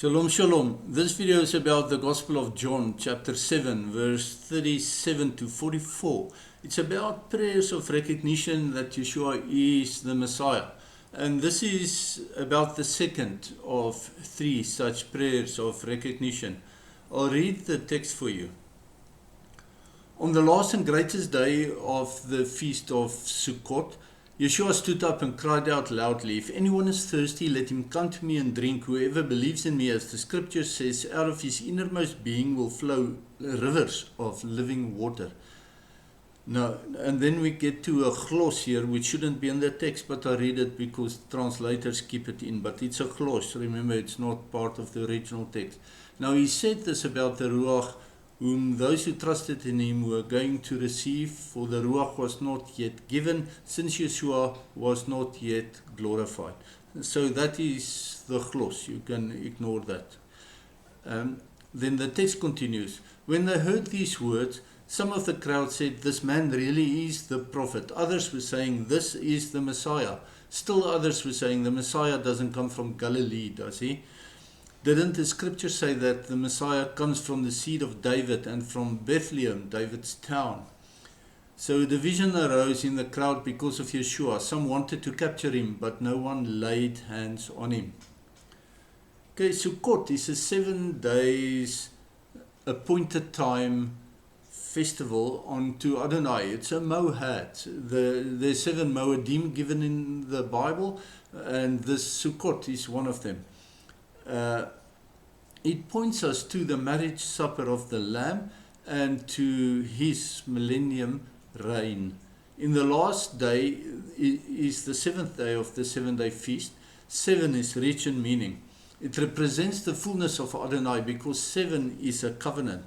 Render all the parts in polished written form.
Shalom, shalom. This video is about the Gospel of John, chapter 7, verse 37 to 44. It's about prayers of recognition that Yeshua is the Messiah. And this is about the second of three such prayers of recognition. I'll read the text for you. On the last and greatest day of the feast of Sukkot, Yeshua stood up and cried out loudly, "If anyone is thirsty, let him come to me and drink. Whoever believes in me, as the scripture says, out of his innermost being will flow rivers of living water." Now, and then we get to a gloss here, which shouldn't be in the text, but I read it because translators keep it in. But it's a gloss. Remember, it's not part of the original text. Now, he said this about the Ruach, whom those who trusted in him were going to receive, for the Ruach was not yet given, since Yeshua was not yet glorified. So that is the gloss. You can ignore that. Then the text continues. When they heard these words, some of the crowd said, "This man really is the prophet." Others were saying, "This is the Messiah." Still others were saying, "The Messiah doesn't come from Galilee, does he? Didn't the scripture say that the Messiah comes from the seed of David and from Bethlehem, David's town?" So division arose in the crowd because of Yeshua. Some wanted to capture him, but no one laid hands on him. Okay, Sukkot is a 7 days appointed time festival unto Adonai. It's a Moed. There's 7 Moedim given in the Bible, and this Sukkot is one of them. It points us to the marriage supper of the Lamb and to his millennium reign. In the last day is the 7th day of the 7-day feast. 7 is rich in meaning. It represents the fullness of Adonai because 7 is a covenant.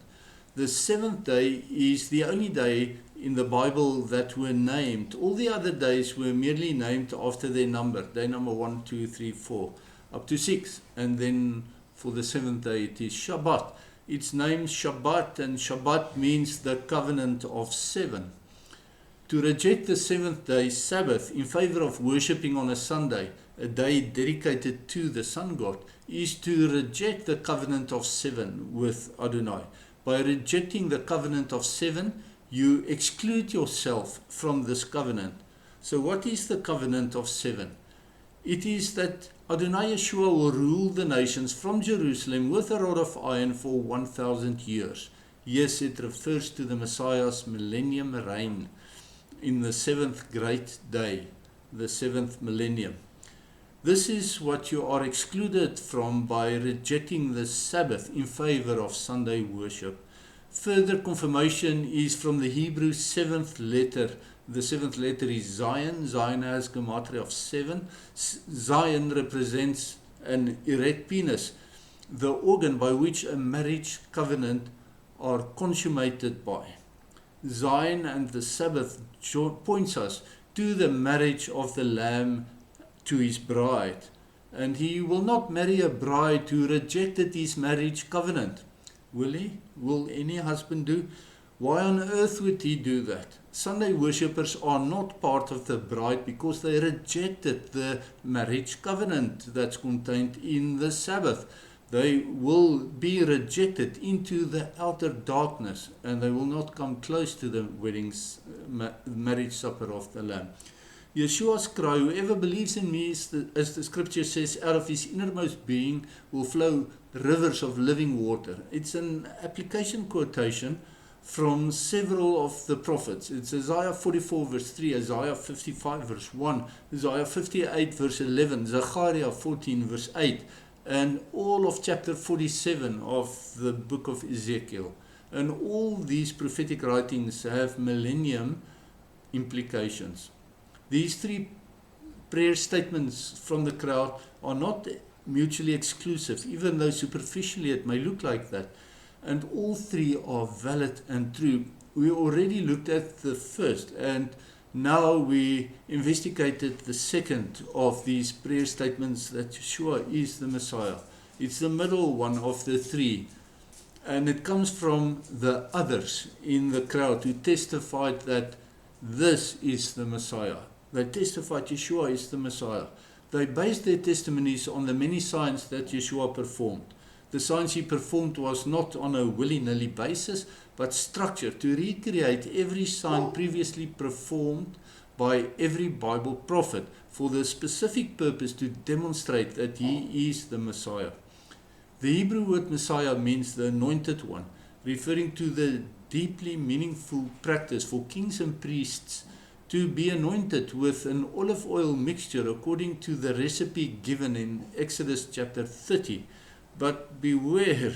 The 7th day is the only day in the Bible that were named. All the other days were merely named after their number. Day number 1, 2, 3, 4. Up to 6, and then for the 7th day it is Shabbat. It's named Shabbat, and Shabbat means the covenant of 7. To reject the 7th day Sabbath in favor of worshipping on a Sunday, a day dedicated to the sun god, is to reject the covenant of 7 with Adonai. By rejecting the covenant of 7, you exclude yourself from this covenant. So what is the covenant of 7? It is that Adonai Yeshua will rule the nations from Jerusalem with a rod of iron for 1,000 years. Yes, it refers to the Messiah's millennium reign in the 7th great day, the 7th millennium. This is what you are excluded from by rejecting the Sabbath in favor of Sunday worship. Further confirmation is from the Hebrew 7th letter. The 7th letter is Zion. Zion has gematria of 7. Zion represents an erect penis, the organ by which a marriage covenant are consummated by. Zion and the Sabbath points us to the marriage of the Lamb to his bride. And he will not marry a bride who rejected his marriage covenant. Will he? Will any husband do? Why on earth would he do that? Sunday worshippers are not part of the bride because they rejected the marriage covenant that's contained in the Sabbath. They will be rejected into the outer darkness, and they will not come close to the marriage supper of the Lamb. Yeshua's cry, "Whoever believes in me," as the scripture says, out of his innermost being will flow rivers of living water. It's an application quotation from several of the prophets. It's Isaiah 44 verse 3, Isaiah 55 verse 1, Isaiah 58 verse 11, Zechariah 14 verse 8, and all of chapter 47 of the book of Ezekiel. And all these prophetic writings have millennium implications. These 3 prayer statements from the crowd are not mutually exclusive, even though superficially it may look like that. And all 3 are valid and true. We already looked at the first, and now we investigated the second of these prayer statements that Yeshua is the Messiah. It's the middle one of the 3. And it comes from the others in the crowd who testified that this is the Messiah. They testified Yeshua is the Messiah. They based their testimonies on the many signs that Yeshua performed. The signs he performed was not on a willy-nilly basis, but structured to recreate every sign previously performed by every Bible prophet for the specific purpose to demonstrate that he is the Messiah. The Hebrew word Messiah means the anointed one, referring to the deeply meaningful practice for kings and priests to be anointed with an olive oil mixture according to the recipe given in Exodus chapter 30. But beware,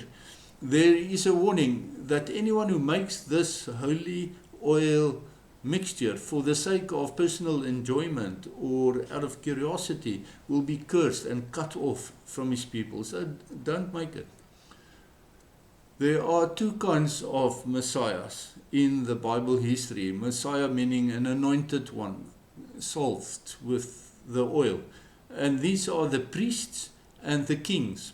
there is a warning that anyone who makes this holy oil mixture for the sake of personal enjoyment or out of curiosity will be cursed and cut off from his people. So don't make it. There are two kinds of messiahs in the Bible history. Messiah meaning an anointed one, salved with the oil. And these are the priests and the kings.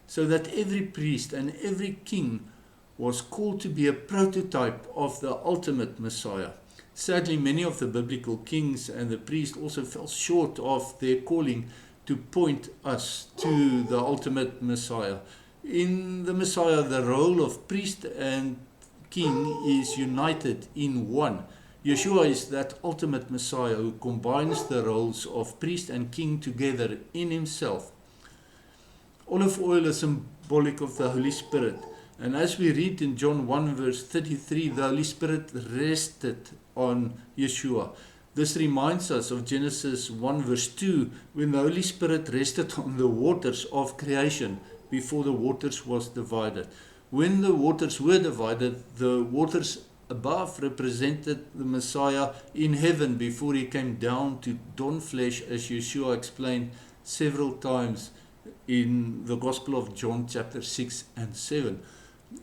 So that every priest and every king was called to be a prototype of the ultimate Messiah. Sadly, many of the biblical kings and the priests also fell short of their calling to point us to the ultimate Messiah. In the Messiah, the role of priest and king is united in one. Yeshua is that ultimate Messiah who combines the roles of priest and king together in himself. Olive oil is symbolic of the Holy Spirit. And as we read in John 1 verse 33, the Holy Spirit rested on Yeshua. This reminds us of Genesis 1 verse 2, when the Holy Spirit rested on the waters of creation before the waters was divided. When the waters were divided, the waters above represented the Messiah in heaven before he came down to don flesh, as Yeshua explained several times in the Gospel of John chapter 6 and 7.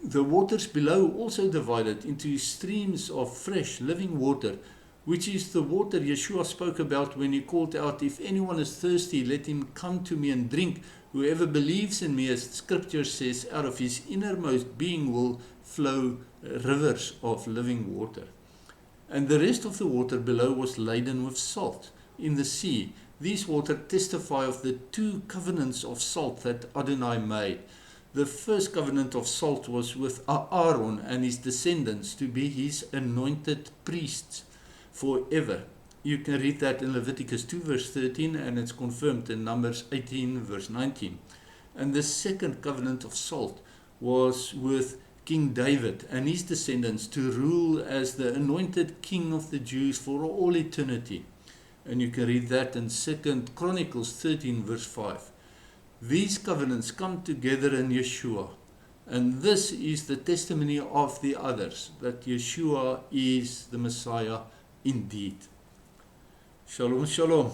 The waters below also divided into streams of fresh living water, which is the water Yeshua spoke about when he called out, "If anyone is thirsty, let him come to me and drink. Whoever believes in me," as scripture says, "out of his innermost being will flow rivers of living water." And the rest of the water below was laden with salt in the sea. These water testify of the two covenants of salt that Adonai made. The first covenant of salt was with Aaron and his descendants to be his anointed priests forever. You can read that in Leviticus 2 verse 13, and it's confirmed in Numbers 18 verse 19. And the second covenant of salt was with King David and his descendants to rule as the anointed king of the Jews for all eternity. And you can read that in 2 Chronicles 13 verse 5. These covenants come together in Yeshua. And this is the testimony of the others, that Yeshua is the Messiah indeed. Shalom, shalom.